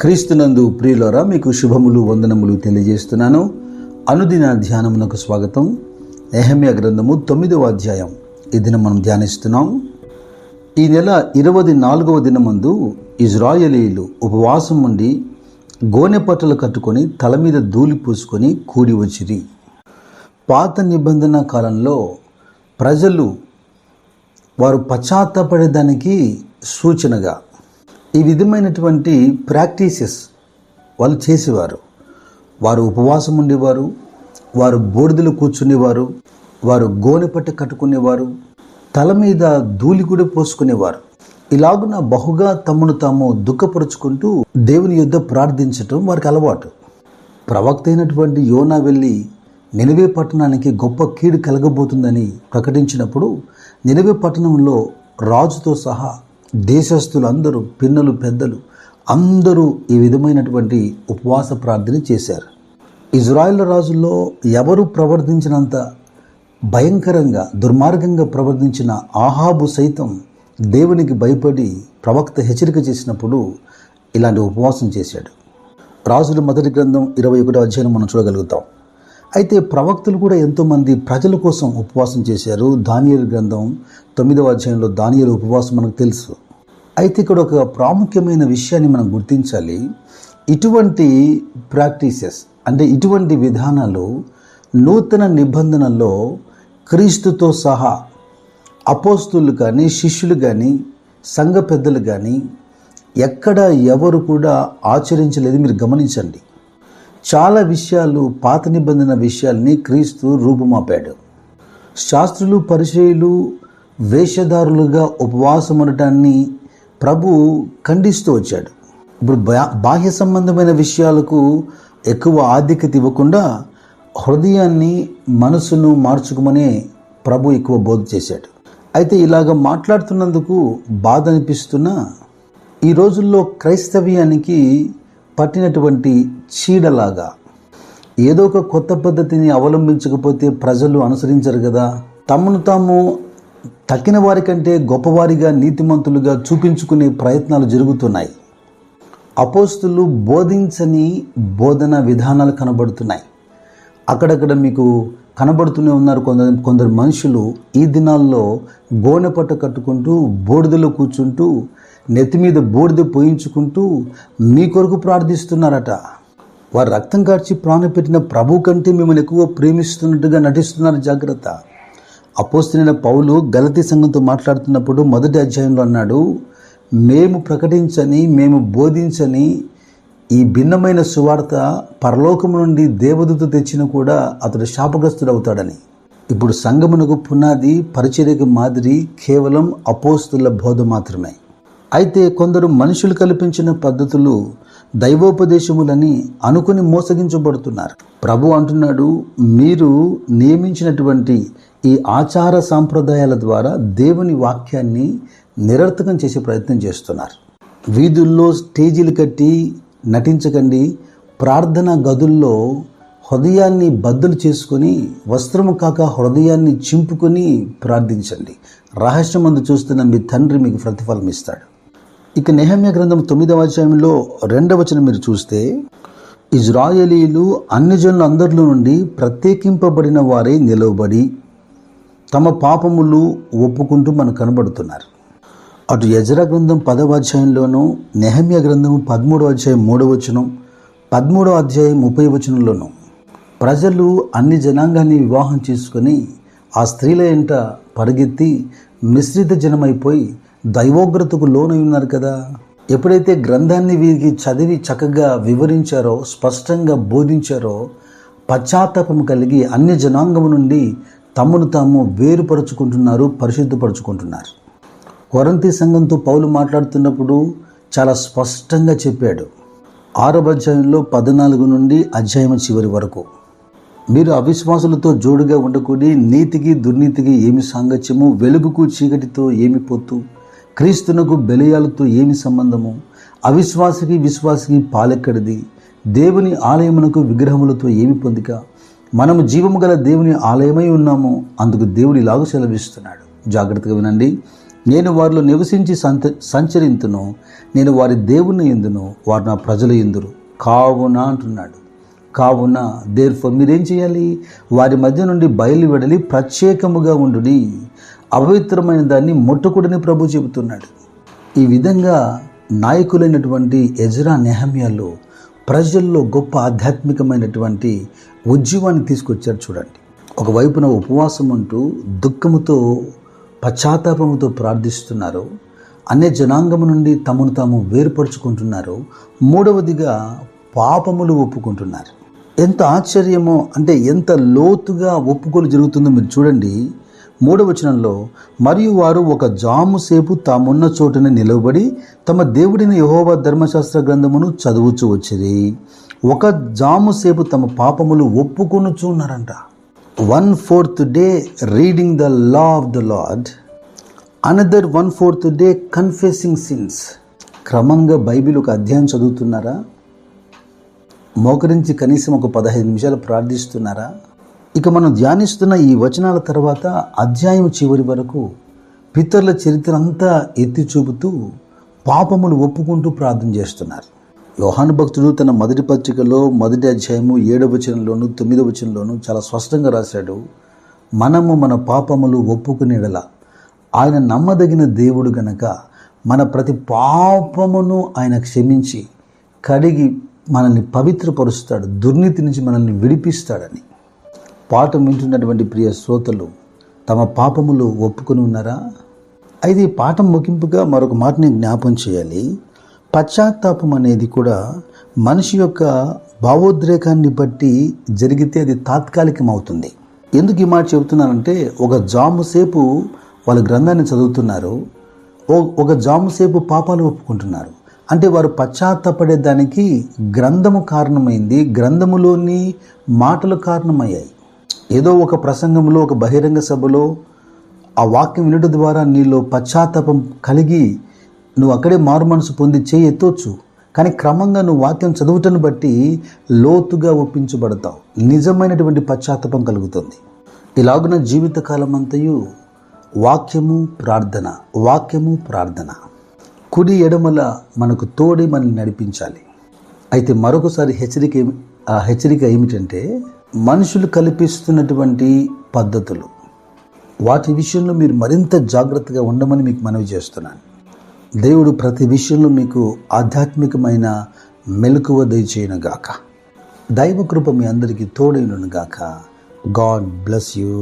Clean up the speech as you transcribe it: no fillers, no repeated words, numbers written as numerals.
క్రీస్తునందు ప్రియులారా, మీకు శుభములు వందనములు తెలియజేస్తున్నాను. అనుదిన ధ్యానమునకు స్వాగతం. నెహెమ్యా గ్రంథము 9వ అధ్యాయం ఈ దినం మనం ధ్యానిస్తున్నాం. ఈ నెల 24వ దినమందు ఇజ్రాయేలీయులు ఉపవాసం ఉండి గోనె పట్టలు కట్టుకొని తల మీద ధూళి పూసుకొని కూడి వచ్చిరి. పాత నిబంధన కాలంలో ప్రజలు వారు పశ్చాత్తాపడేదానికి సూచనగా ఈ విధమైనటువంటి ప్రాక్టీసెస్ వాళ్ళు చేసేవారు. వారు ఉపవాసం ఉండేవారు, వారు బూడిదలు కూర్చునేవారు, వారు గోనెపట్ట కట్టుకునేవారు, తల మీద ధూళి కూడా పోసుకునేవారు. ఇలాగున బహుగా తమను తాము దుఃఖపరుచుకుంటూ దేవుని యుద్ధ ప్రార్థించటం వారికి అలవాటు. ప్రవక్త అయినటువంటి యోనా వెళ్ళి నినవే పట్టణానికి గొప్ప కీడు కలగబోతుందని ప్రకటించినప్పుడు నినవే పట్టణంలో రాజుతో సహా దేశస్థులందరూ, పిన్నలు పెద్దలు అందరూ ఈ విధమైనటువంటి ఉపవాస ప్రార్థన చేశారు. ఇజ్రాయేల్ రాజుల్లో ఎవరు ప్రవర్తించినంత భయంకరంగా దుర్మార్గంగా ప్రవర్తించిన ఆహాబు సైతం దేవునికి భయపడి ప్రవక్త హెచ్చరిక చేసినప్పుడు ఇలాంటి ఉపవాసం చేశాడు. రాజుల మొదటి గ్రంథం 21వ అధ్యాయం మనం చూడగలుగుతాం. అయితే ప్రవక్తలు కూడా ఎంతోమంది ప్రజల కోసం ఉపవాసం చేశారు. దానియేలు గ్రంథం 9వ అధ్యాయంలో దానియేలు ఉపవాసం మనకు తెలుసు. అయితే ఇక్కడ ఒక ప్రాముఖ్యమైన విషయాన్ని మనం గుర్తించాలి. ఇటువంటి ప్రాక్టీసెస్ అంటే ఇటువంటి విధానాలు నూతన నిబంధనలో క్రీస్తుతో సహా అపోస్తులు కానీ, శిష్యులు కానీ, సంఘ పెద్దలు కానీ ఎక్కడ ఎవరు కూడా ఆచరించలేదు. మీరు గమనించండి. చాలా విషయాలు, పాత నిబంధన విషయాల్ని క్రీస్తు రూపుమాపాడు. శాస్త్రులు, పరిచయులు వేషధారులుగా ఉపవాసం ఉండటాన్ని ప్రభు ఖండిస్తూ వచ్చాడు. ఇప్పుడు బాహ్య సంబంధమైన విషయాలకు ఎక్కువ ఆధిక్యత ఇవ్వకుండా హృదయాన్ని, మనసును మార్చుకోమని ప్రభు ఎక్కువ బోధ చేశాడు. అయితే ఇలాగ మాట్లాడుతున్నందుకు బాధ అనిపిస్తున్నా ఈ రోజుల్లో క్రైస్తవ్యానికి పట్టినటువంటి చీడలాగా ఏదో ఒక కొత్త పద్ధతిని అవలంబించకపోతే ప్రజలు అనుసరించరు కదా. తమను తాము తక్కిన వారి కంటే గొప్పవారిగా, నీతిమంతులుగా చూపించుకునే ప్రయత్నాలు జరుగుతున్నాయి. అపోస్తులు బోధించని బోధన విధానాలు కనబడుతున్నాయి. అక్కడక్కడ మీకు కనబడుతూనే ఉన్నారు. కొందరు మనుషులు ఈ దినాల్లో గోనెపట్ట కట్టుకుంటూ, బూడిదలో కూర్చుంటూ, నెత్తి మీద బూడిద పోయించుకుంటూ మీ కొరకు ప్రార్థిస్తున్నారట. వారు రక్తం కార్చి ప్రాణం పెట్టిన ప్రభు కంటే మిమ్మల్ని ఎక్కువ ప్రేమిస్తున్నట్టుగా నటిస్తున్నారు. జాగ్రత్త. అపోస్తలుడైన పౌలు గలతీ సంఘంతో మాట్లాడుతున్నప్పుడు 1వ అధ్యాయంలో అన్నాడు, మేము ప్రకటించని, మేము బోధించని ఈ భిన్నమైన సువార్త పరలోకం నుండి దేవదూత తెచ్చిన కూడా అతడు శాపగ్రస్తుడు అవుతాడని. ఇప్పుడు సంఘమునకు పునాది, పరిచర్యకు మాదిరి కేవలం అపోస్తలుల బోధ మాత్రమే. అయితే కొందరు మనుషులు కల్పించిన పద్ధతులు దైవోపదేశములని అనుకుని మోసగించబడుతున్నారు. ప్రభు అంటున్నాడు, మీరు నియమించినటువంటి ఈ ఆచార సాంప్రదాయాల ద్వారా దేవుని వాక్యాన్ని నిరర్థకం చేసే ప్రయత్నం చేస్తున్నారు. వీధుల్లో స్టేజీలు కట్టి నటించకండి. ప్రార్థనా గదుల్లో హృదయాన్ని బద్దలు చేసుకొని, వస్త్రము కాక హృదయాన్ని చింపుకొని ప్రార్థించండి. రహస్యమందు చూస్తున్న మీ తండ్రి మీకు ప్రతిఫలం ఇస్తాడు. ఇక నెహెమ్యా గ్రంథం 9వ అధ్యాయంలో 2వ వచనం మీరు చూస్తే, ఇజ్రాయేలీయులు అన్ని జనుల అందరిలో నుండి ప్రత్యేకింపబడిన వారే నిలవబడి తమ పాపములు ఒప్పుకుంటూ మనకు కనబడుతున్నారు. అటు యెజ్రా గ్రంథం 10వ అధ్యాయంలోనూ, నెహెమ్యా గ్రంథం 13వ అధ్యాయం 3వ వచనం, 13వ అధ్యాయం 30వ వచనంలోనూ ప్రజలు అన్ని జనాంగాన్ని వివాహం చేసుకొని ఆ స్త్రీల ఎంట పరిగెత్తి మిశ్రిత జనమైపోయి దైవోగ్రతకు లోనై ఉన్నారు కదా. ఎప్పుడైతే గ్రంథాన్ని వీరికి చదివి చక్కగా వివరించారో, స్పష్టంగా బోధించారో, పశ్చాత్తాపం కలిగి అన్య జనాంగము నుండి తమను తాము వేరుపరుచుకుంటున్నారు, పరిశుద్ధపరుచుకుంటున్నారు. కొరింథీ సంఘంతో పౌలు మాట్లాడుతున్నప్పుడు చాలా స్పష్టంగా చెప్పాడు. 6వ అధ్యాయంలో 14 నుండి అధ్యాయం చివరి వరకు, మీరు అవిశ్వాసులతో జోడుగా ఉండకూడి, నీతికి దుర్నీతికి ఏమి సాంగత్యము, వెలుగుకు చీకటితో ఏమి పొత్తు, క్రీస్తునకు బెలియాలతో ఏమి సంబంధము, అవిశ్వాసికి విశ్వాసికి పాలెక్కడిది, దేవుని ఆలయమునకు విగ్రహములతో ఏమి పొందిక, మనము జీవము గల దేవుని ఆలయమై ఉన్నాము, అందుకు దేవుడు ఇలాగ సెలవిస్తున్నాడు. జాగ్రత్తగా వినండి. నేను వారిలో నివసించి సంచరింతును, నేను వారి దేవుని యందును, వారు నా ప్రజల యందురు. కావున అంటున్నాడు. కావున దేర్ఫోర్ మీరేం చేయాలి? వారి మధ్య నుండి బయలు వెడలి ప్రత్యేకముగా ఉండుడి, అపవిత్రమైన దాన్ని ముట్టకూడని ప్రభు చెబుతున్నాడు. ఈ విధంగా నాయకులైనటువంటి ఎజ్రా, నెహమ్యాలు ప్రజల్లో గొప్ప ఆధ్యాత్మికమైనటువంటి ఉద్యమాన్ని తీసుకొచ్చారు. చూడండి, ఒకవైపున ఉపవాసం ఉంటూ దుఃఖముతో పశ్చాత్తాపముతో ప్రార్థిస్తున్నారు, అన్య జనాంగము నుండి తమను తాము వేరుపరుచుకుంటున్నారు. మూడవదిగా పాపములు ఒప్పుకుంటున్నారు. ఎంత ఆశ్చర్యమో, అంటే ఎంత లోతుగా ఒప్పుకోలు జరుగుతుందో మీరు చూడండి. 3వ వచనంలో, మరియు వారు ఒక జాము సేపు తామున్న చోటున నిలవబడి తమ దేవుడిని యెహోవా ధర్మశాస్త్ర గ్రంథమును చదువుచూ వచ్చిరి. ఒక జాము సేపు తమ పాపములు ఒప్పుకొనుచున్నారంట. 1/4 day reading the law of the lord, another 1/4 day confessing since. క్రమంగా బైబిల్ ఒక అధ్యాయం చదువుతున్నారా? మోకరించి కనీసం ఒక 15 నిమిషాలు ప్రార్థిస్తున్నారా? ఇక మనం ధ్యానిస్తున్న ఈ వచనాల తర్వాత అధ్యాయం చివరి వరకు పితరుల చరిత్ర అంతా ఎత్తి చూపుతూ పాపములు ఒప్పుకుంటూ ప్రార్థన చేస్తున్నారు. యోహాను భక్తుడు తన మొదటి పత్రికలో 1వ అధ్యాయము 7వ వచనంలోను 9వ వచనంలోను చాలా స్పష్టంగా రాశాడు, మనము మన పాపములు ఒప్పుకునేలా ఆయన నమ్మదగిన దేవుడు గనక మన ప్రతి పాపమును ఆయన క్షమించి కడిగి మనల్ని పవిత్రపరుస్తాడు, దుర్నీతి నుంచి మనల్ని విడిపిస్తాడని. పాఠం వింటున్నటువంటి ప్రియ శ్రోతలు తమ పాపములు ఒప్పుకొని ఉన్నారా? అయితే ఈ పాఠం ముగింపుగా మరొక మాటని జ్ఞాపం చేయాలి. పశ్చాత్తాపం అనేది కూడా మనిషి యొక్క భావోద్రేకాన్ని బట్టి జరిగితే అది తాత్కాలికం అవుతుంది. ఎందుకు ఈ మాట చెబుతున్నానంటే, ఒక జాము సేపు వాళ్ళ గ్రంథాన్ని చదువుతున్నారు, ఒక జాము సేపు పాపాలు ఒప్పుకుంటున్నారు. అంటే వారు పశ్చాత్తాపడేదానికి గ్రంథము కారణమైంది, గ్రంథములోని మాటలు కారణమయ్యాయి. ఏదో ఒక ప్రసంగంలో, ఒక బహిరంగ సభలో ఆ వాక్యం వినడం ద్వారా నీలో పశ్చాత్తాపం కలిగి నువ్వు అక్కడే మారు మనసు పొంది చేయి ఎత్తవచ్చు. కానీ క్రమంగా నువ్వు వాక్యం చదువుటను బట్టి లోతుగా ఒప్పించబడతావు, నిజమైనటువంటి పశ్చాత్తాపం కలుగుతుంది. ఇలాగున జీవితకాలం అంతయు వాక్యము ప్రార్థన, వాక్యము ప్రార్థన కుడి ఎడమల మనకు తోడి మనల్ని నడిపించాలి. అయితే మరొకసారి హెచ్చరిక ఏమిటంటే, మనుషులు కల్పిస్తున్నటువంటి పద్ధతులు, వాటి విషయంలో మీరు మరింత జాగ్రత్తగా ఉండమని మీకు మనవి చేస్తున్నాను. దేవుడు ప్రతి విషయంలో మీకు ఆధ్యాత్మికమైన మెలకువ దయచేయునుగాక. దైవ కృప మీ అందరికీ తోడైనగాక. God bless you.